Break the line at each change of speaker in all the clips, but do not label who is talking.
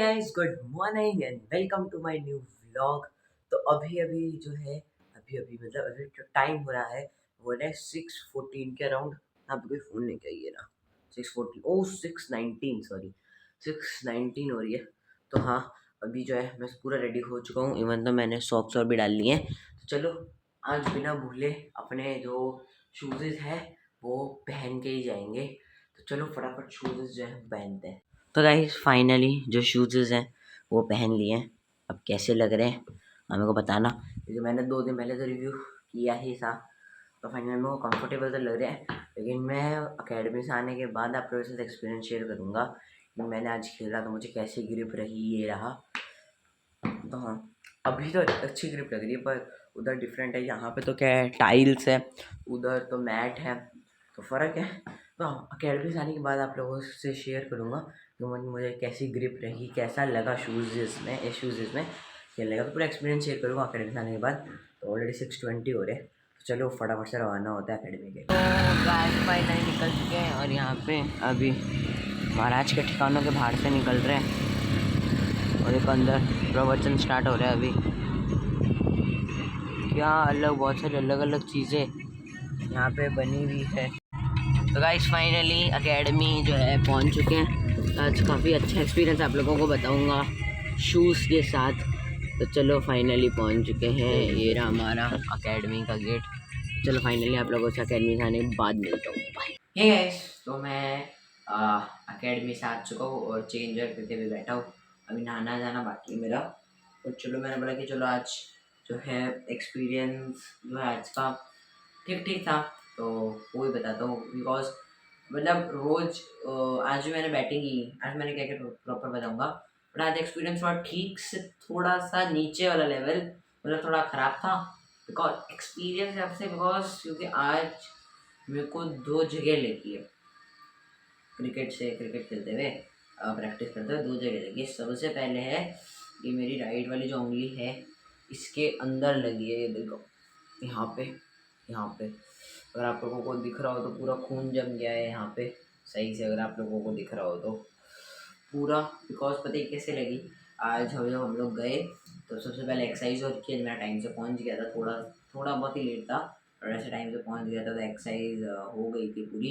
Guys, good morning and welcome to my new vlog. तो अभी अभी जो है अभी मतलब अभी जो टाइम हो रहा है वो है 6:14 के अराउंड। आप कोई फ़ोन नहीं चाहिए ना। 6:14 ओह 6:19 सॉरी 6:19 हो रही है। तो हाँ, अभी जो है मैं पूरा रेडी हो चुका हूँ। इवन तो मैंने सॉक्स और भी डाल लिए हैं। तो चलो आज बिना भूले अपने जो शूज़ है वो पहन के ही जाएंगे। तो चलो फटाफट शूज़ जो है पहनते हैं। तो गाइस फाइनली जो शूज़ हैं वो पहन लिए हैं। अब कैसे लग रहे हैं मेरे को बताना, क्योंकि मैंने 2 दिन पहले तो रिव्यू किया ही था। तो फाइनली मेरे को कंफर्टेबल तो लग रहे हैं, लेकिन मैं अकेडमी से आने के बाद आप लोगों के साथ एक्सपीरियंस शेयर करूँगा कि मैंने आज खेला तो मुझे कैसी ग्रिप रही ये रहा। तो हाँ, अभी तो अच्छी ग्रिप लग रही है, पर उधर डिफरेंट है। यहाँ पे तो क्या है, टाइल्स है, उधर तो मैट है, तो फ़र्क है। तो अकेडमी से आने के बाद आप लोगों से शेयर करूँगा कि मुझे कैसी ग्रिप रही, कैसा लगा शूज़ में क्या लगा। तो पूरा एक्सपीरियंस शेयर करूँगा अकेडमी से आने के बाद। तो ऑलरेडी 6:20 हो रहे हैं, तो चलो फटाफट से रवाना होता है अकेडमी के। तो गाइस फाइनली निकल चुके हैं और यहाँ पे अभी महाराज के ठिकानों के बाहर से निकल रहे हैं और एक अंदर प्रवचन स्टार्ट हो रहा है अभी। क्या अलग बहुत सारी अलग अलग चीज़ें यहाँ पे बनी हुई है। तो गाइस फाइनली एकेडमी जो है पहुँच चुके हैं। आज काफ़ी अच्छा एक्सपीरियंस आप लोगों को बताऊँगा शूज़ के साथ। तो चलो फाइनली पहुँच चुके हैं, ये रहा हमारा एकेडमी का गेट। चलो फाइनली आप लोगों से एकेडमी से आने के बाद मिलता हूँ। बाय। हे गाइस, तो मैं एकेडमी से आ चुका हूँ और चेंज करके भी बैठा हूँ। अभी नहाना जाना बाकी है मेरा। तो चलो मैंने बोला कि चलो आज जो है एक्सपीरियंस जो है आज का ठीक ठीक था, तो वो भी बताता हूँ। बिकॉज मतलब रोज आज भी मैंने बैटिंग की, आज मैंने क्या क्या प्रॉपर बताऊंगा। बट आज एक्सपीरियंस थोड़ा ठीक से थोड़ा सा नीचे वाला लेवल, मतलब थोड़ा ख़राब था। बिकॉज एक्सपीरियंस आपसे बिकॉज क्योंकि आज मेरे को 2 जगह लगी है क्रिकेट खेलते हुए, प्रैक्टिस करते हुए 2 जगह लगी है। सबसे पहले है ये मेरी राइट वाली जो उंगली है इसके अंदर लगी है, ये देखो यहाँ पे अगर आप लोगों को दिख रहा हो तो पूरा खून जम गया है यहाँ पे सही से, अगर आप लोगों को दिख रहा हो तो पूरा। बिकॉज पता ही कैसे लगी, आज जब हम लोग गए तो सबसे पहले एक्सरसाइज और किया। मेरा टाइम से पहुँच गया था, थोड़ा थोड़ा बहुत ही लेट था और ऐसे टाइम से पहुँच गया था, तो एक्सरसाइज हो गई थी पूरी।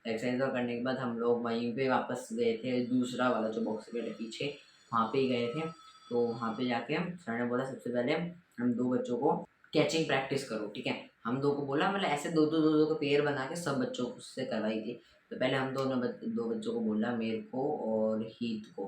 एक्सरसाइज और करने के बाद हम लोग वहीं पे वापस गए थे, दूसरा वाला जो बॉक्स के पीछे वहाँ पे ही गए थे। तो वहाँ पे जाके हम सर ने बोला सबसे पहले हम 2 बच्चों को कैचिंग प्रैक्टिस करो, ठीक है। हम 2 को बोला, मतलब ऐसे दो को पेयर बना के सब बच्चों से करवाई थी। तो पहले हम 2 बच्चों को बोला, मेरे को और हीत को।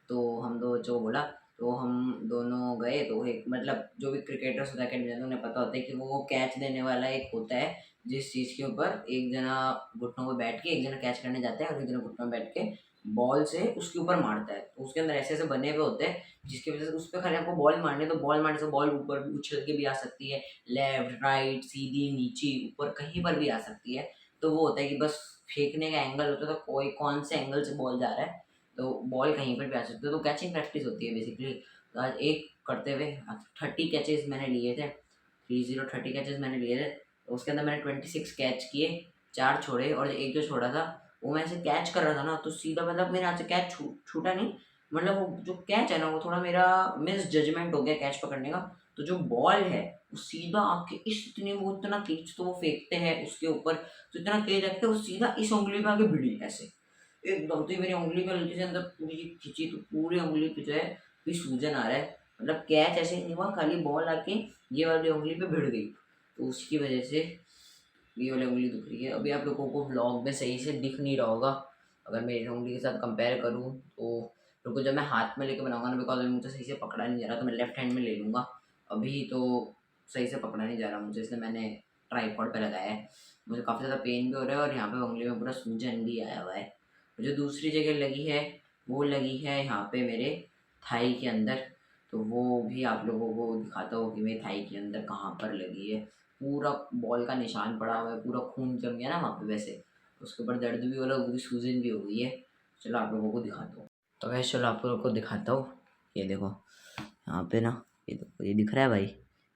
तो हम 2 बच्चों को बोला, तो हम दोनों गए। तो एक मतलब जो भी क्रिकेटर्स होता है उन्हें पता होता है कि वो कैच देने वाला एक होता है, जिस चीज़ के ऊपर एक जना घुटनों पर बैठ के एक जना कैच करने जाता है और एक जना घुटनों में बैठ के बॉल से उसके ऊपर मारता है। तो उसके अंदर ऐसे ऐसे बने हुए होते हैं जिसकी वजह से उस पर खाली आपको बॉल मारनी है, तो बॉल मारने से बॉल ऊपर भी उछल के भी आ सकती है, लेफ्ट राइट सीधी नीचे ऊपर कहीं पर भी आ सकती है। तो वो होता है कि बस फेंकने का एंगल होता है, तो कोई कौन से एंगल से बॉल जा रहा है, तो बॉल कहीं पर भी आ सकती है। तो कैचिंग प्रैक्टिस होती है बेसिकली। तो आज एक करते हुए 30 कैचेस मैंने लिए थे, 30 कैचेस मैंने लिए थे। तो उसके अंदर मैंने 26 कैच किए, 4 छोड़े और एक जो छोड़ा था वो मैं ऐसे कैच कर रहा था ना, तो सीधा मतलब मेरे हाथ से कैच छूटा नहीं, मतलब वो जो कैच है ना वो थोड़ा मेरा मिस जजमेंट हो गया कैच पकड़ने का। तो जो बॉल है वो सीधा आपके इतनी वो इतना तेज तो वो फेंकते हैं उसके ऊपर, तो इतना तेज रखते हैं वो सीधा इस उंगली पे आके भिड़ी ऐसे एकदम। तो ये मेरी उंगली पे हल्की से अंदर पूरी खींची, तो पूरी उंगली पे जो है भी सूजन आ रहा है। मतलब कैच ऐसे नहीं हुआ, खाली बॉल आके ये वाली उंगली पे भिड़ गई, तो उसकी वजह से ये वाली उंगली दुख रही है। अभी आप लोगों को व्लॉग में सही से दिख नहीं रहा होगा अगर मेरी उंगली के साथ कंपेयर करूँ तो। रुको जब मैं हाथ में लेके बनाऊंगा ना, बिकॉज अभी मुझे सही से पकड़ा नहीं जा रहा, तो मैं लेफ्ट हैंड में ले लूँगा। अभी तो सही से पकड़ा नहीं जा रहा मुझे, इसलिए मैंने ट्राईपॉड पे लगाया है। मुझे काफ़ी ज़्यादा पेन भी हो रहा है और यहाँ पे उंगली में पूरा सूजन भी आया हुआ है। जो दूसरी जगह लगी है वो लगी है यहाँ पे मेरे थाई के अंदर। तो वो भी आप लोगों को दिखाता हूँ कि मेरे थाई के अंदर कहाँ पर लगी है। पूरा बॉल का निशान पड़ा हुआ है, पूरा खून जम गया ना वहाँ पे वैसे, उसके ऊपर दर्द भी हो रहा है, वो भी सूजन भी हो गई है। चलो आप लोगों को दिखाता हूँ। तो वैसे चलो आप लोगों को दिखाता हूँ, ये देखो यहाँ पे ना, ये देखो ये दिख रहा है भाई,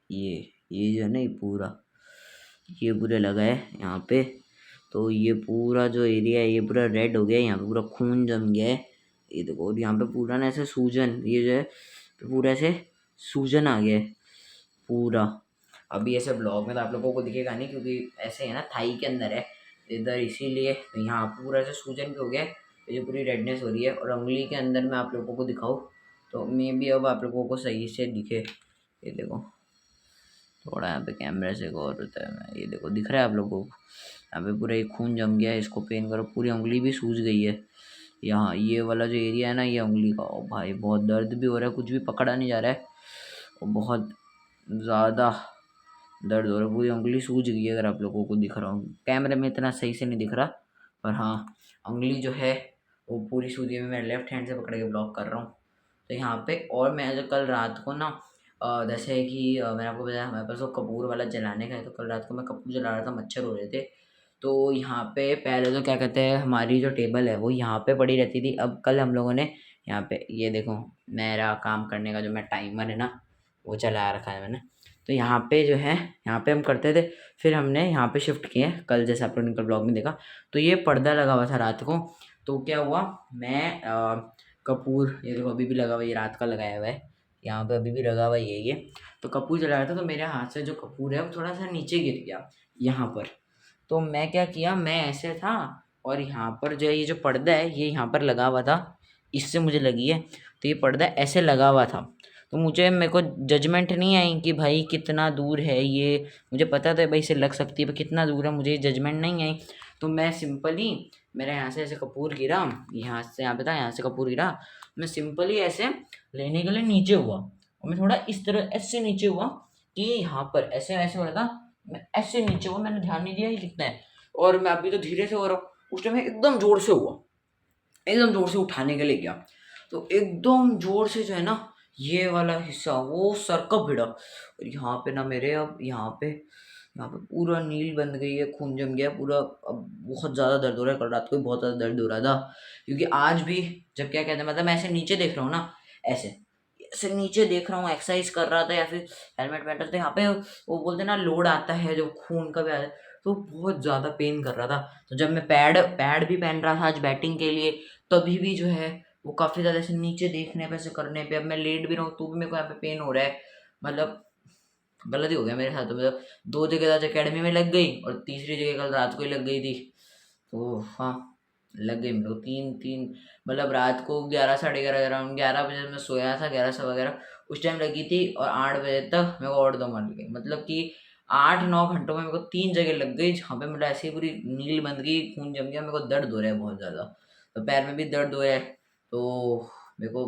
ये जो है ना ये पूरा लगा है यहाँ पे। तो ये पूरा जो एरिया है ये पूरा रेड हो गया है, यहाँ पे पूरा खून जम गया है, ये देखो, और यहाँ पे पूरा ना ऐसे सूजन, ये जो है पूरा ऐसे सूजन आ गया है पूरा। अभी ऐसे ब्लॉग में तो आप लोगों को दिखेगा नहीं क्योंकि ऐसे है ना, थाई के अंदर है इधर, इसीलिए यहाँ पूरा ऐसे सूजन भी हो गया है, ये पूरी रेडनेस हो रही है। और उंगली के अंदर मैं आप लोगों को दिखाऊँ तो मे भी अब आप लोगों को सही से दिखे। ये देखो, थोड़ा यहाँ पे कैमरे से गौर होता है, मैं ये देखो दिख रहा है आप लोगों को, यहाँ पे पूरा एक खून जम गया है। इसको पेन करो, पूरी उंगली भी सूज गई है। यहाँ ये वाला जो एरिया है ना, ये उंगली का, ओ भाई बहुत दर्द भी हो रहा है, कुछ भी पकड़ा नहीं जा रहा है और बहुत ज़्यादा दर्द हो रहा है। पूरी उंगली सूज गई है, अगर आप लोगों को दिख रहा हूँ, कैमरे में इतना सही से नहीं दिख रहा, पर हाँ उंगली जो है वो पूरी सूजी में, मैं लेफ्ट हैंड से पकड़ के ब्लॉक कर रहा हूँ। तो यहाँ पे, और मैं जो कल रात को ना जैसे कि मैंने आपको बताया हमारे पास वो कपूर वाला जलाने का है, तो कल रात को मैं कपूर जला रहा था, मच्छर हो रहे थे। तो यहाँ पे पहले तो क्या कहते हैं, हमारी जो टेबल है वो यहाँ पे पड़ी रहती थी। अब कल हम लोगों ने यहाँ पे, ये देखो मेरा काम करने का जो मैं टाइमर है ना वो चला रखा है मैंने, तो यहाँ पे जो है, यहाँ पे हम करते थे। फिर हमने यहाँ पे शिफ्ट किए कल, जैसे आप लोगों ने कल ब्लॉग में देखा, तो ये पर्दा लगा हुआ था रात को। तो क्या हुआ, मैं कपूर, ये देखो अभी भी लगा हुआ है, ये रात का लगाया हुआ है, यहाँ पे अभी भी लगा हुआ है ये। तो कपूर जला रहा था, तो मेरे हाथ से जो कपूर है वो थोड़ा सा नीचे गिर गया यहाँ पर। तो मैं क्या किया, मैं ऐसे था और यहाँ पर जो है ये जो पर्दा है ये यहाँ पर लगा हुआ था, इससे मुझे लगी है। तो ये पर्दा ऐसे लगा हुआ था, तो मेरे को जजमेंट नहीं आई कि भाई कितना दूर है ये, मुझे पता था भाई इसे लग सकती है, पर कितना दूर है मुझे जजमेंट नहीं आई। तो मैं सिंपली, मेरे यहाँ से ऐसे कपूर गिरा, यहाँ से यहाँ पे था, यहाँ से कपूर गिरा, मैं सिंपली ऐसे लेने के लिए नीचे हुआ, और मैं थोड़ा इस तरह ऐसे नीचे हुआ कि यहाँ पर ऐसे ऐसे हो रहा था, मैं ऐसे नीचे हुआ, मैंने ध्यान नहीं दिया ये कितना है। और मैं अभी तो धीरे से हो रहा हूँ, उस टाइम एकदम जोर से हुआ, एकदम जोर से उठाने के लिए गया, तो एकदम जोर से जो है ना, ये वाला हिस्सा वो सर का भिड़ा, और यहाँ पे ना मेरे, अब यहाँ पे पूरा नील बन गई है, खून जम गया पूरा। अब बहुत ज़्यादा दर्द हो रहा है, कल रात को भी बहुत ज़्यादा दर्द हो रहा था, क्योंकि आज भी जब क्या कहते हैं, मतलब मैं ऐसे नीचे देख रहा हूँ ना, ऐसे ऐसे नीचे देख रहा हूँ, एक्सरसाइज कर रहा था या फिर हेलमेट पहन रहा था, यहाँ पे वो बोलते हैं ना लोड आता है जो खून का भी आता है, तो बहुत ज़्यादा पेन कर रहा था। तो जब मैं पैड पैड भी पहन रहा था आज बैटिंग के लिए, तभी भी जो है वो काफ़ी ज़्यादा ऐसे नीचे देखने पे, ऐसे करने पे, अब मैं लेट भी रहा हूँ तो भी मेरे को यहाँ पे पेन हो रहा है। मतलब गलत ही हो गया मेरे साथ, तो मतलब दो जगह आज अकेडमी में लग गई और तीसरी जगह कल रात को ही लग गई थी। तो हाँ, लग गई मेरे को तीन तीन, मतलब रात को 11 साढ़े 11 अराउंड 11 बजे मैं सोया था, 11 सवा 11 उस टाइम लगी थी, और 8 बजे तक मेरे को और दम मर गई, मतलब कि 8-9 घंटों में मेरे को 3 जगह लग गई, जहाँ पे मतलब ऐसे ही पूरी नील बन गई, खून जम गया, मेरे को दर्द हो रहा है बहुत ज़्यादा, तो पैर में भी दर्द हो रहा है। तो मेरे को,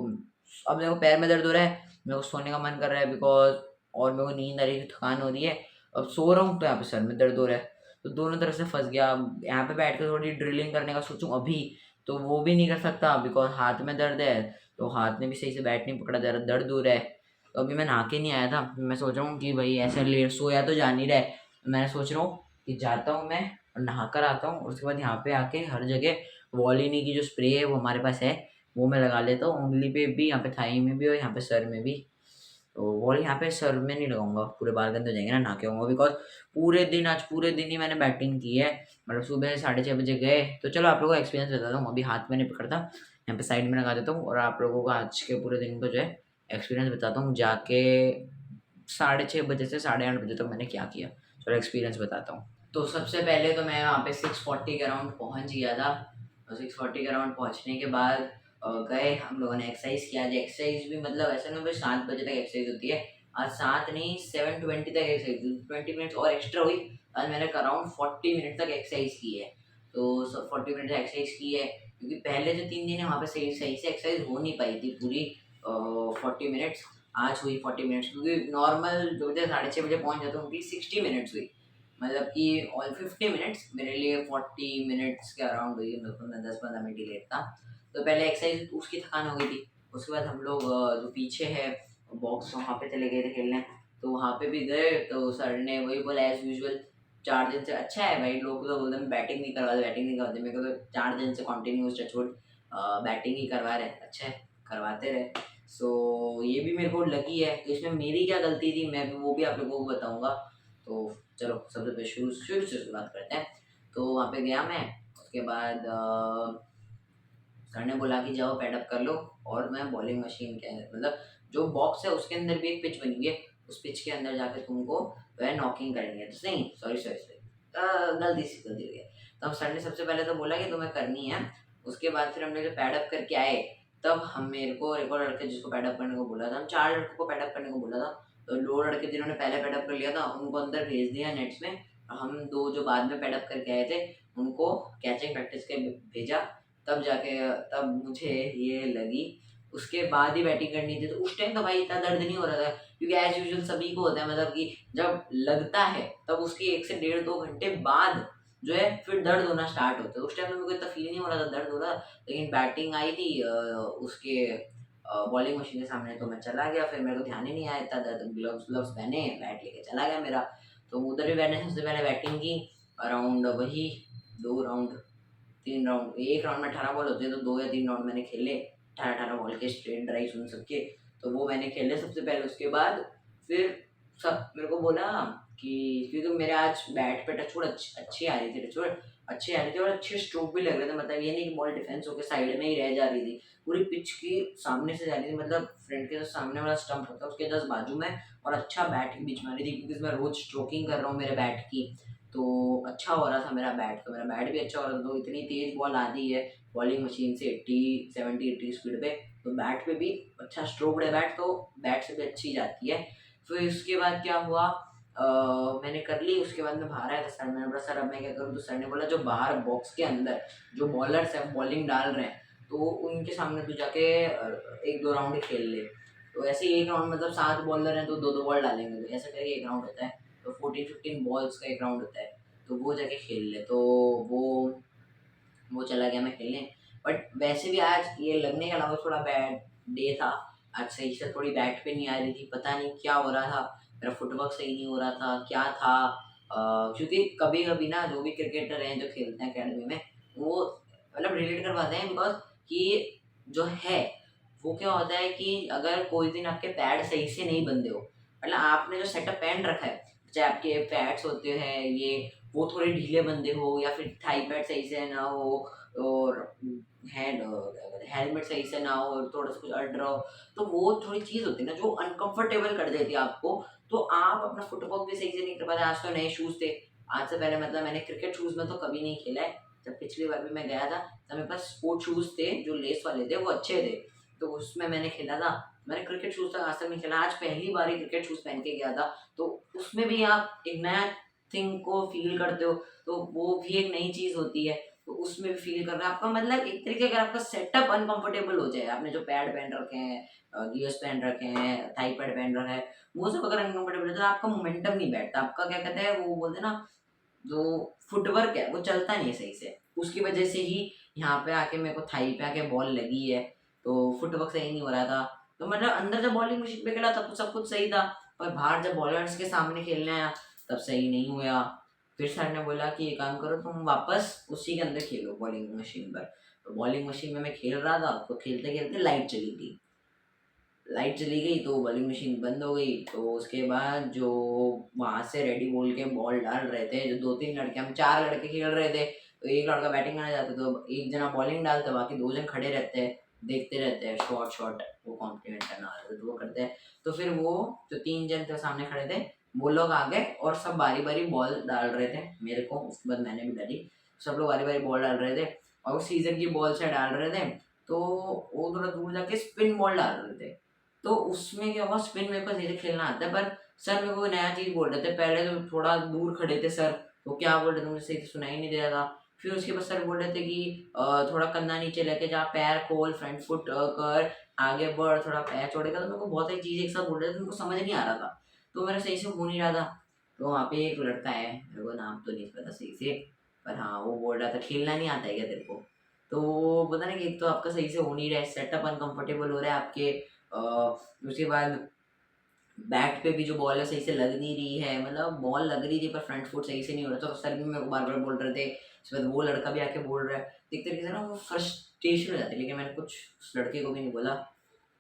अब मेरे को पैर में दर्द हो रहा है, मेरे को सोने का मन कर रहा है बिकॉज, और मेरे को नींद आ रही है, थकान हो रही है, अब सो रहा हूँ तो यहाँ पे सर में दर्द हो रहा है, तो दोनों तरफ से फंस गया। अब यहाँ पे बैठ कर थोड़ी ड्रिलिंग करने का सोचूं अभी, तो वो भी नहीं कर सकता बिकॉज हाथ में दर्द है, तो हाथ में भी सही से बैट नहीं पकड़ा जा रहा, दर्द हो रहा है। तो अभी मैं नहा के नहीं आया था, मैं सोच रहा हूँ कि भाई ऐसे लेट सोया तो जा नहीं रहा है, मैं सोच रहा हूँ कि जाता हूँ मैं और नहा कर आता हूँ, उसके बाद यहाँ पे आके हर जगह वॉलिनी की जो स्प्रे है वो हमारे पास है, वो मैं लगा लेता हूँ, उंगली पे भी, यहाँ पे थाई में भी और यहाँ पे सर में भी। तो वॉल यहाँ पे सर में नहीं लगाऊंगा, पूरे बाल गंदे हो जाएंगे ना नहा के आऊँगा, बिकॉज पूरे दिन, आज पूरे दिन ही मैंने बैटिंग की है, मतलब सुबह 6:30 बजे गए। तो चलो आप लोगों को एक्सपीरियंस बताता हूँ, अभी हाथ में नहीं पकड़ता, यहाँ पे साइड में लगा देता हूँ, और आप लोगों को आज के पूरे दिन को जो है एक्सपीरियंस बताता हूँ, जाके 6:30 बजे से 8:30 बजे तक मैंने क्या किया, चलो एक्सपीरियंस बताता हूँ। तो सबसे पहले तो मैं वहाँ पे 6:40 के अराउंड पहुँच गया था, और 6:40 के अराउंड पहुँचने के बाद गए हम लोगों ने, एक्सरसाइज किया। आज एक्सरसाइज भी मतलब ऐसा नहीं भाई 7 बजे तक एक्सरसाइज होती है, आज 7 नहीं 7:20 तक एक्सरसाइज, 20 मिनट्स और एक्स्ट्रा हुई। आज मैंने अराउंड 40 मिनट तक एक्सरसाइज की है, तो सब 40 मिनट एक्सरसाइज की है, क्योंकि पहले जो 3 दिन है वहाँ पे सही सही से एक्सरसाइज हो नहीं पाई थी पूरी 40 मिनट्स। आज हुई 40 मिनट्स, क्योंकि नॉर्मल जो बजे 6:30 बजे पहुँच जाता हूँ उनकी 60 मिनट्स हुई, मतलब कि ऑल 50 मिनट्स मेरे लिए 40 मिनट्स के अराउंड हुई, मतलब मैं 10-15 मिनट ही लेट था। तो पहले एक्सरसाइज उसकी थकान हो गई थी, उसके बाद हम लोग जो पीछे है बॉक्स वहाँ पे चले गए थे खेलने, तो वहाँ पे भी गए, तो सर ने वही बोला एज यूजुअल 4 दिन से अच्छा है भाई, लोग तो बोलते हैं बैटिंग नहीं करवाते, बैटिंग नहीं करवाते, मेरे को तो 4 दिन से कंटिन्यूस टचवुड बैटिंग ही करवा रहे, अच्छा है करवाते रहे। सो ये भी मेरे को लगी है, तो इसमें मेरी क्या गलती थी मैं भी वो भी आप लोगों को बताऊंगा। तो चलो सबसे पहले शुरू शुरू से शुरुआत करते हैं। तो वहाँ पे गया मैं, उसके बाद सर ने बोला कि जाओ पैडअप कर लो, और मैं बॉलिंग मशीन के मतलब जो बॉक्स है उसके अंदर भी एक पिच बनी हुई है, उस पिच के अंदर जाके तुमको वह नॉकिंग करनी है। तो नहीं, सॉरी सॉरी सॉरी, गलती हो गई। तो सर ने सबसे पहले तो बोला कि तुम्हें करनी है, उसके बाद फिर हमने जो पैडअप करके आए, तब हम मेरे को एक और लड़के जिसको पैडअप करने को बोला था, हम 4 लड़कों को पैडअप करने को बोला था। तो 2 लड़के जिन्होंने पहले पैडअप कर लिया था उनको अंदर भेज दिया नेट्स में, हम 2 जो बाद में पैडअप करके आए थे उनको कैचिंग प्रैक्टिस के भेजा। तब जाके तब मुझे ये लगी, उसके बाद ही बैटिंग करनी थी। तो उस टाइम तो भाई इतना दर्द नहीं हो रहा था, क्योंकि एज यूजुअल सभी को होता है, मतलब कि जब लगता है तब उसके 1 से 1.5-2 घंटे बाद जो है फिर दर्द होना स्टार्ट होता है। उस टाइम में मेरे को इतना फील नहीं हो रहा था, दर्द हो रहा था। लेकिन बैटिंग आई थी उसके बॉलिंग मशीन के सामने, तो मैं चला गया, फिर मेरे को ध्यान ही नहीं आया इतना दर्द, ग्लव्स ग्लव्स पहने बैट लेके चला गया मेरा। तो उधर भी मैंने सबसे पहले बैटिंग की, अराउंड वही 2 राउंड 3 राउंड, एक राउंड में 18 बॉल होते हैं, तो 2 या 3 राउंड मैंने खेले 18-18 बॉल के स्ट्रेट ड्राइव उन सबके। तो वो मैंने खेले सबसे पहले। उसके बाद फिर सब मेरे को बोला कि क्योंकि मेरे आज बैट पे टचवुड अच्छी आ रही थी, टचवुड अच्छी आ रही थी और अच्छे स्ट्रोक भी लग रहे थे, मतलब ये नहीं कि बॉल डिफेंस होकर साइड में ही रह जा रही थी, पूरी पिच की सामने से जा रही थी, मतलब फ्रंट के जो सामने वाला स्टंप होता है उसके जस्ट बाजू में, और अच्छा बैट की बीच में आ रही थी, क्योंकि मैं रोज स्ट्रोकिंग कर रहा हूँ मेरे बैट की, तो अच्छा हो रहा था मेरा बैट। तो मेरा बैट भी अच्छा हो रहा था, तो इतनी तेज बॉल आती है बॉलिंग मशीन से 70-80 स्पीड पे, तो बैट पे भी अच्छा स्ट्रोक्ड है बैट, तो बैट से भी अच्छी जाती है। फिर उसके बाद क्या हुआ, मैंने कर ली। उसके बाद मैं बाहर आया था, सर मैंने बोला सर अब मैं क्या करूँ, तो सर ने बोला जो बाहर बॉक्स के अंदर जो बॉलर्स हैं बॉलिंग डाल रहे हैं, तो उनके सामने तू जाके 1-2 राउंड खेल ले। तो ऐसे ही एक राउंड मतलब 7 बॉलर हैं तो 2-2 बॉल डालेंगे, तो ऐसा करके एक राउंड होता है, तो 14-15 बॉल्स का एक राउंड होता है, तो वो जाके खेल ले। तो वो वो चला गया मैं खेलने। बट वैसे भी आज ये लगने के अलावा थोड़ा बैड डे था, आज सही से थोड़ी बैट पे नहीं आ रही थी, पता नहीं क्या हो रहा था, मेरा फुटवर्क सही नहीं हो रहा था, क्या था। क्योंकि कभी कभी ना जो भी क्रिकेटर हैं जो खेलते हैं अकेडमी में, वो मतलब रिलेट कर पाते हैं, बिकॉज कि जो है वो क्या होता है कि अगर कोई दिन आपके पैड सही से नहीं बंधे हो, मतलब आपने जो सेटअप पहन रखा है, चाहे आपके पैड्स होते हैं ये वो थोड़े ढीले बंदे हो, या फिर थाई पैड सही से ना हो, और हैंड हेलमेट सही से ना हो, और थोड़ा सा कुछ अड़ रहा हो, तो वो थोड़ी चीज़ होती है ना जो अनकंफर्टेबल कर देती है आपको। तो आप अपना फुटवर्क भी सही से नहीं कर पाते। आज तो नए शूज़ थे, आज से पहले मतलब मैंने क्रिकेट शूज़ में तो कभी नहीं खेला है। जब पिछली बार भी मैं गया था तब मेरे पास स्पोर्ट शूज़ थे जो लेस वाले थे, वो अच्छे थे, तो उसमें मैंने खेला था। मैंने क्रिकेट शूज़ तक आज तक नहीं खेला, आज पहली बार ही क्रिकेट शूज़ पहन के गया था। तो उसमें भी आप एक नया थिंग को फील करते हो, तो वो भी एक नई चीज़ होती है, तो उसमें भी फील करना आपका मतलब एक तरीके अगर आपका सेटअप अनकंफर्टेबल हो जाए, आपने जो पैड पहन रखे हैं, गियर्स पहन रखे हैं, थाई पैड पहन रखा है, वो सब अगर अनकंफर्टेबल है तो आपका मोमेंटम नहीं बैठता, आपका क्या कहते हैं वो बोलते हैं ना, जो फुटवर्क है वो चलता नहीं है सही से। उसकी वजह से ही यहाँ पे आके मेरे को थाई पे आके बॉल लगी है, तो फुटवर्क सही नहीं हो रहा था। तो मतलब अंदर जब बॉलिंग मशीन पे खेला तब तो सब कुछ सही था, पर बाहर जब बॉलर्स के सामने खेलने आया तब सही नहीं हुआ। फिर सर ने बोला कि ये काम करो तुम वापस उसी के अंदर खेलो बॉलिंग मशीन पर। तो बॉलिंग मशीन में मैं खेल रहा था, तो खेलते खेलते लाइट चली गई। लाइट चली गई तो बॉलिंग मशीन बंद हो गई। तो उसके बाद जो वहां से रेडी बोल के बॉल डाल रहे थे, जो 2-3 लड़के, हम 4 लड़के खेल रहे थे, तो एक लड़का बैटिंग करने जाता तो एक जना बॉलिंग डालता, बाकी 2 जन खड़े रहते हैं, देखते रहते हैं शॉट शॉट, वो कॉम्प्लीमेंट करना होता है तो वो करते हैं। तो फिर वो जो 3 जन थे सामने खड़े थे, वो लोग आ गए और सब बारी बारी बॉल डाल रहे थे मेरे को, उसके बाद मैंने भी डाली, सब लोग बारी बारी बॉल डाल रहे थे, और वो सीजन की बॉल से डाल रहे थे। तो वो थोड़ा दूर जाके स्पिन बॉल डाल रहे थे, तो उसमें क्या हुआ, स्पिन मेरे को धीरे खेलना आता है, पर सर मेरे को नया चीज बोल रहे थे। पहले तो थोड़ा दूर खड़े थे सर, तो क्या बोल रहे थे मुझे सही से सुनाई नहीं दे रहा था। फिर उसके बाद सर बोल रहे थे कि थोड़ा कंधा नीचे लेके जा, पैर खोल, फ्रंट फुट कर, आगे बढ़, थोड़ा पैर छोड़ेगा। तो मेरे को बहुत सारी चीजें एक साथ बोल रहे थे, मेरे को समझ नहीं आ रहा था, तो मेरा सही से हो नहीं रहा था। तो वहाँ पे एक लड़का है, मेरे को नाम तो नहीं पता सही से, पर हाँ वो बोल रहा था खेलना नहीं आता है क्या तेरे को। तो वो पता नहीं कि एक तो आपका सही से हो नहीं रहा है, सेटअप अनकंफर्टेबल हो रहा है आपके, उसके बाद बैट पे भी जो बॉल है सही से लग नहीं रही है, मतलब बॉल लग रही थी पर फ्रंट फुट सही से नहीं हो रहा था। तो सर भी मेरे को बार बार बोल रहे थे, उसके बाद वो लड़का भी आके बोल रहा है, तो एक तरीके से ना वो फ्रस्ट्रेशन हो जाती है। लेकिन मैंने कुछ उस लड़के को भी नहीं बोला,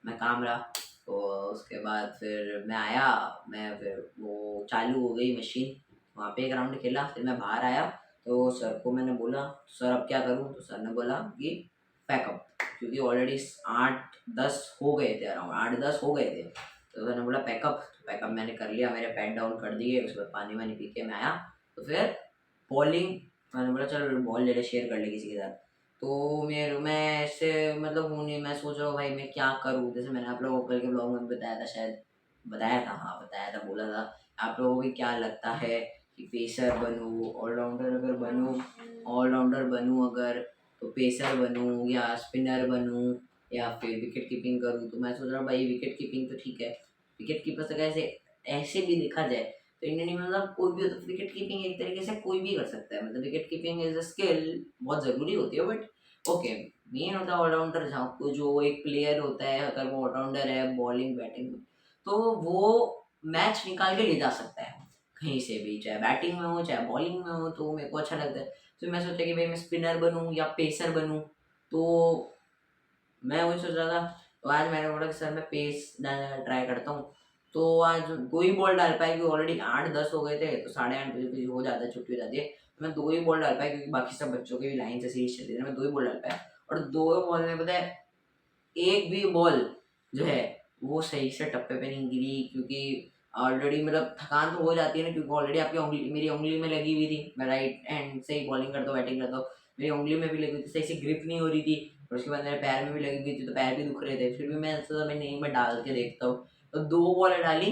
मैं काम रहा। तो उसके बाद फिर मैं आया, मैं फिर वो चालू हो गई मशीन, वहाँ पे एक राउंड खेला, फिर मैं बाहर आया। तो सर को मैंने बोला सर अब क्या करूँ, तो सर ने बोला कि पैकअप, क्योंकि ऑलरेडी 8-10 हो गए थे, अराउंड 8-10 हो गए थे। तो उन्होंने बोला पैकअप, तो पैकअप मैंने कर लिया, मेरे पैड डाउन कर दिए, उसके बाद पानी वानी पी के मैं आया। तो फिर बॉलिंग, मैंने बोला चल बॉल ले ले, शेयर कर ले किसी के साथ। तो मैं ऐसे मतलब हूँ नहीं, मैं सोच रहा हूँ भाई मैं क्या करूँ। जैसे मैंने आप लोगों को कल के ब्लॉग में बताया था, शायद बताया था, हाँ बताया था, बोला था आप लोगों को भी क्या लगता है कि पेसर बनूँ, ऑलराउंडर अगर बनूँ, ऑलराउंडर बनूँ अगर, तो पेसर बनूँ या स्पिनर बनूँ या फिर विकेट कीपिंग करूँ। तो मैं सोच रहा हूँ भाई विकेट कीपिंग तो ठीक है, विकेट कीपर से कैसे ऐसे भी देखा जाए तो इंडियन टीम में मतलब कोई भी होता है, विकेट कीपिंग एक तरीके से कोई भी कर सकता है, मतलब wicket keeping is a skill, बहुत ज़रूरी होती है, बट ओके मेन होता है ऑलराउंडर। जहाँ को जो एक प्लेयर होता है अगर वो ऑलराउंडर है बॉलिंग बैटिंग में, तो वो मैच निकाल के ले जा सकता है कहीं से भी, चाहे बैटिंग में हो चाहे बॉलिंग में हो। तो मेरे को अच्छा लगता है। तो मैं सोचा कि भाई मैं स्पिनर बनूँ या पेसर बनूँ। तो मैं वही सोच रहा था। तो आज मैंने बोला कि सर मैं पेस डालने का ट्राई करता हूँ। तो आज 2 ही बॉल डाल पाए, क्योंकि ऑलरेडी 8-10 हो गए थे, तो 8:30 बजे हो जाता है, छुट्टी हो जाती है। तो मैं 2 ही बॉल डाल पाया, क्योंकि बाकी सब बच्चों की भी लाइन से सीरीज चलती थी, मैं 2 ही बॉल डाल पाया। और 2 बॉल में पता है एक भी बॉल जो है वो सही से टप्पे पे नहीं गिरी, क्योंकि ऑलरेडी मतलब थकान तो हो जाती है ना, क्योंकि ऑलरेडी आपकी उंगली मेरी उंगली में लगी हुई थी, मैं राइट हैंड से ही बॉलिंग करता हूँ बैटिंग करता हूँ, मेरी उंगली में भी लगी हुई थी, सही से ग्रिप नहीं हो रही थी। और उसके बाद मेरे पैर में भी लगी हुई थी, तो पैर भी दुख रहे थे, फिर भी मैं सोचा मैं नहीं, मैं डाल के देखता हूँ। तो 2 बॉल डाली,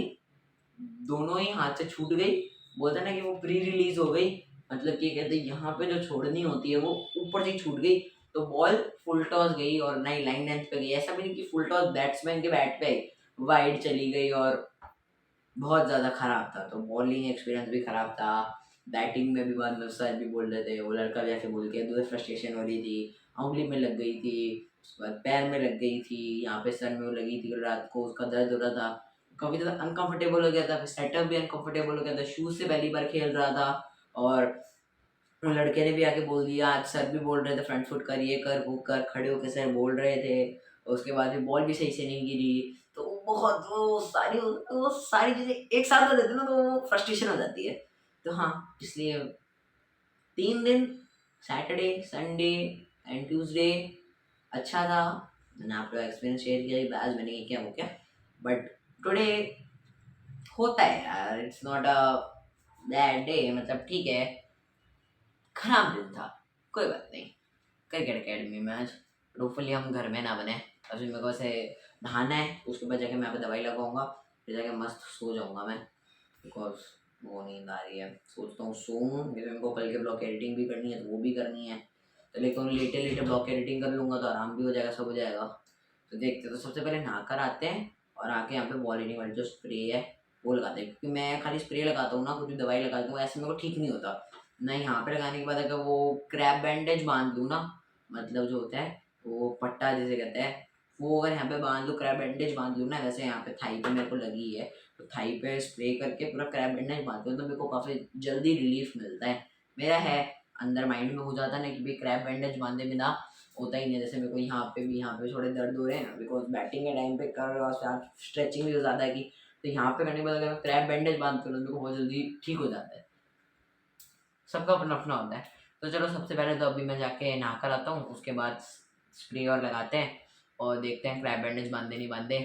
दोनों ही हाथ से छूट गई। बोलते हैं ना कि वो प्री रिलीज हो गई, मतलब कि कहते हैं यहाँ पे जो छोड़नी होती है वो ऊपर से ही छूट गई। तो बॉल फुल टॉस गई और नई लाइन लेंथ पे गई, ऐसा भी नहीं कि फुल टॉस बैट्समैन के बैट पे आई, वाइड चली गई और बहुत ज़्यादा ख़राब था। तो बॉलिंग एक्सपीरियंस भी ख़राब था, बैटिंग में भी बाद में सर भी बोल रहे थे, वो लड़का भी ऐसे बोल के दूसरे फ्रस्ट्रेशन हो रही थी, उंगली में लग गई थी, उसके बाद पैर में लग गई थी, यहाँ पे सर में वो लगी थी, रात को उसका दर्द हो रहा था, काफ़ी ज़्यादा अनकंफर्टेबल हो गया था, फिर सेटअप भी अनकंफर्टेबल हो गया था, शूज़ से पहली बार खेल रहा था। और उन लड़के ने भी आके बोल दिया, आज सर भी बोल रहे थे फ्रंट फुट कर, ये कर वो कर, खड़े होकर सर बोल रहे थे। और उसके बाद भी बॉल भी सही से नहीं गिरी। तो बहुत वो सारी चीज़ें एक साथ हो जाती है ना, तो वो फ्रस्ट्रेशन हो जाती है। तो हाँ, इसलिए 3 दिन, सैटरडे संडे एंड ट्यूसडे अच्छा था। मैंने आप लोग एक्सपीरियंस शेयर किया कि आज मैंने ये क्या वो क्या, बट टुडे होता है यार, it's not a bad day, मतलब ठीक है, खराब दिन था, कोई बात नहीं। क्रिकेट अकेडमी में आज होपफुली हम घर में ना बने। अभी मेरे को ऐसे नहाना है, उसके बाद जाके मैं यहाँ पे दवाई लगाऊंगा, फिर जाके मस्त सो जाऊंगा मैं, बिकॉज वो नींद आ रही है। सोचता हूँ सोऊं, क्योंकि मेरे को कल के ब्लॉग एडिटिंग भी करनी है, तो वो भी करनी है। तो लेकिन लेटे लेटे ब्लॉग एडिटिंग कर लूँगा तो आराम भी हो जाएगा, सब हो जाएगा। तो देखते, तो सबसे पहले नहा कर आते हैं और आके यहाँ पे बॉलिनी वाली जो स्प्रे है वो लगाते हैं, क्योंकि मैं खाली स्प्रे लगाता हूँ ना, कुछ भी दवाई लगाता हूँ ऐसे मेरे को ठीक नहीं होता। नहीं, यहाँ पे लगाने के बाद अगर वो क्रैप बैंडेज बांध लूँ ना, मतलब जो होता है वो पट्टा जिसे कहते हैं, वो अगर यहाँ पे बांध लूँ, क्रैप बैंडेज बांध लूँ ना, वैसे यहाँ पे थाई पे मेरे को लगी है, तो थाई पे स्प्रे करके पूरा क्रैप बैंडेज बांधते हो तो मेरे को काफ़ी जल्दी रिलीफ मिलता है। मेरा है अंदर माइंड में हो जाता है ना कि भाई क्रैप बैंडेज बांधे बिना होता ही नहीं है। जैसे मेरे को यहाँ पे थोड़े दर्द हो रहे हैं, बिकॉज बैटिंग के टाइम पे कर रहा हूँ, स्ट्रेचिंग भी हो ज़्यादा की, तो यहाँ पे करने के बाद अगर क्रैप बैंडेज बांधते हो तो मेरे को बहुत जल्दी ठीक हो जाता है। सबका अपना अपना होता है। तो चलो सबसे पहले तो अभी मैं जाके नहा कर आता हूँ, उसके बाद स्प्रे और लगाते हैं और देखते हैं क्रैप बैंडेज बांधे नहीं बांधे,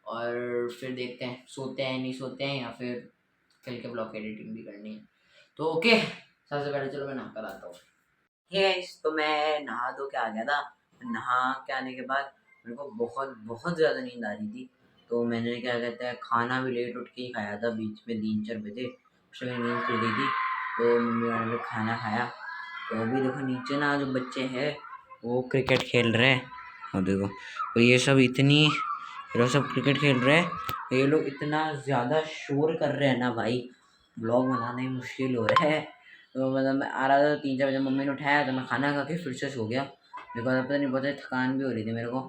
और फिर देखते हैं सोते हैं नहीं सोते हैं, या फिर कल के ब्लॉग एडिटिंग भी करनी है। तो ओके, सबसे पहले चलो मैं नहा कर आता हूँ। हे गाइस, तो मैं नहा धो के आ गया था। नहा के आने के बाद मेरे को बहुत बहुत ज़्यादा नींद आ रही थी, तो मैंने क्या कहते हैं खाना भी लेट उठ के ही खाया था, बीच में 3-4 बजे, उससे मेरी नींद खुल गई थी। तो मम्मी वाले ने खाना खाया। तो अभी देखो नीचे ना जो बच्चे हैं वो क्रिकेट खेल रहे हैं, और देखो तो ये सब इतनी, ये लोग सब क्रिकेट खेल रहे हैं, ये लोग इतना ज़्यादा शोर कर रहे हैं ना भाई, ब्लॉग बनाना ही मुश्किल हो रहा है। तो मतलब मैं आ रहा था 3-4 बजे, मम्मी ने उठाया तो मैं खाना खा के फिर से सो गया, बिकॉज पता नहीं बहुत ज़्यादा थकान भी हो रही थी मेरे को।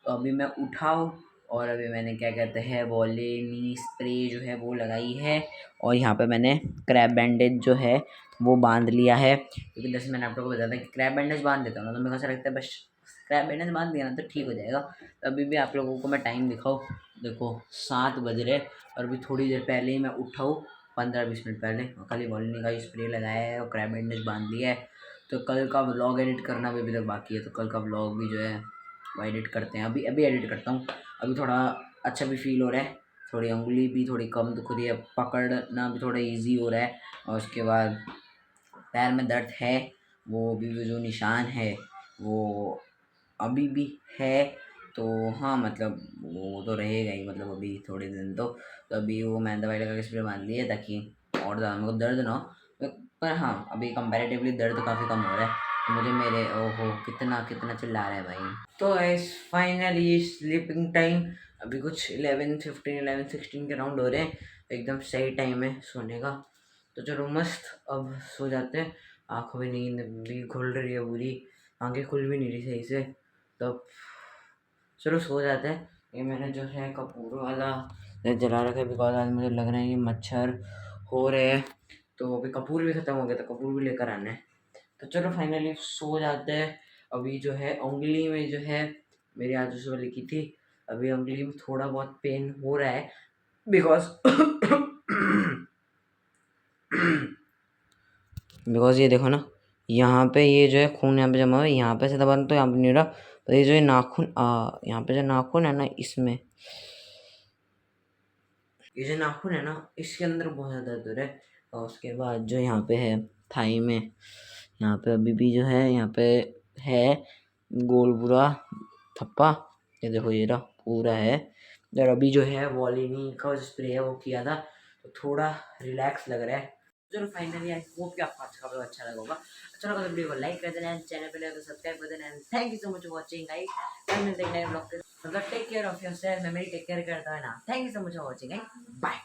तो अभी मैं उठा हूँ और अभी मैंने क्या कहते हैं वॉलिनी स्प्रे जो है वो लगाई है, और यहाँ पे मैंने क्रैप बैंडेज जो है वो बांध लिया है, क्योंकि जैसे मैंने आप लोगों को बताया था कि क्रैप बैंडेज बांध देता हूँ ना, तो मेरे को ऐसा लगता है बस क्रैप बैंडेज बांध दिया ना तो ठीक हो जाएगा। तो अभी भी आप लोगों को मैं टाइम दिखाऊँ, देखो 7 बज रहे और अभी थोड़ी देर पहले ही मैं उठा हूँ, 15-20 मिनट पहले, और खाली वॉलिनी का स्प्रे लगाया है और क्रैप बैंडेज बांध दिया है। तो कल का व्लॉग एडिट करना भी अभी तक बाकी है, तो कल का व्लॉग भी जो है वो एडिट करते हैं, अभी अभी एडिट करता हूँ। अभी थोड़ा अच्छा भी फील हो रहा है, थोड़ी उंगली भी थोड़ी कम दुख रही है, पकड़ना भी थोड़ा इजी हो रहा है। और उसके बाद पैर में दर्द है, वो भी वो जो निशान है वो अभी भी है। तो हाँ मतलब वो तो रहेगा ही, मतलब अभी थोड़े दिन तो अभी वो मैंने दवाई लगा के स्प्रे बांध लिया ताकि और ज़्यादा मेरे को दर्द ना हो। पर हाँ अभी कंपैरेटिवली दर्द काफ़ी कम हो रहा है। तो मुझे मेरे ओहो कितना कितना चिल्ला रहा है भाई। तो गाइस फाइनली स्लीपिंग टाइम, अभी कुछ 11:15 11:16 के राउंड हो रहे हैं, एकदम सही टाइम है सोने का। तो चलो मस्त अब सो जाते हैं। आँखों में नींद भी खुल रही है पूरी, आंखें खुल भी नहीं रही सही से। तो चलो सो जाते हैं। ये मैंने जो है कपूर वाला जला रखा है, बिकॉज आज मुझे लग रहा है कि मच्छर हो रहे हैं। तो अभी कपूर भी ख़त्म हो गया, तो कपूर भी लेकर आना है। तो चलो फाइनली सो जाते हैं। अभी जो है उंगली में जो है मेरी आज सुबह लिखी थी, अभी उंगली में थोड़ा बहुत पेन हो रहा है बिकॉज बिकॉज ये देखो ना, यहाँ पे ये जो है खून यहाँ पे जमा हुआ है, यहाँ पे से दबा तो यहाँ पे नहीं रहा। तो ये जो है नाखून यहाँ पे जो नाखून है ना, इसमें ये जो नाखून है ना इसके अंदर बहुत ज़्यादा दर्द हो रहा है। और उसके बाद जो यहाँ पे है थाई में, यहाँ पे अभी भी जो है यहाँ पे है गोल पूरा थप्पा, ये देखो ये रहा पूरा है। और अभी जो है वॉलिनी का जो स्प्रे है वो किया था, तो थोड़ा रिलैक्स लग रहा है। चलो फाइनली आई होप कि आपको आज का वीडियो अच्छा लगा होगा। अच्छा लगा तो वीडियो को लाइक कर देना, चैनल पे तो सब्सक्राइब कर देना। Thank you so much for watching guys. कल मिलते हैं नए ब्लॉग के, मतलब टेक केयर ऑफ योरसेल्फ, मैं मेरी टेक केयर करता है ना। Thank you so much for watching guys, bye.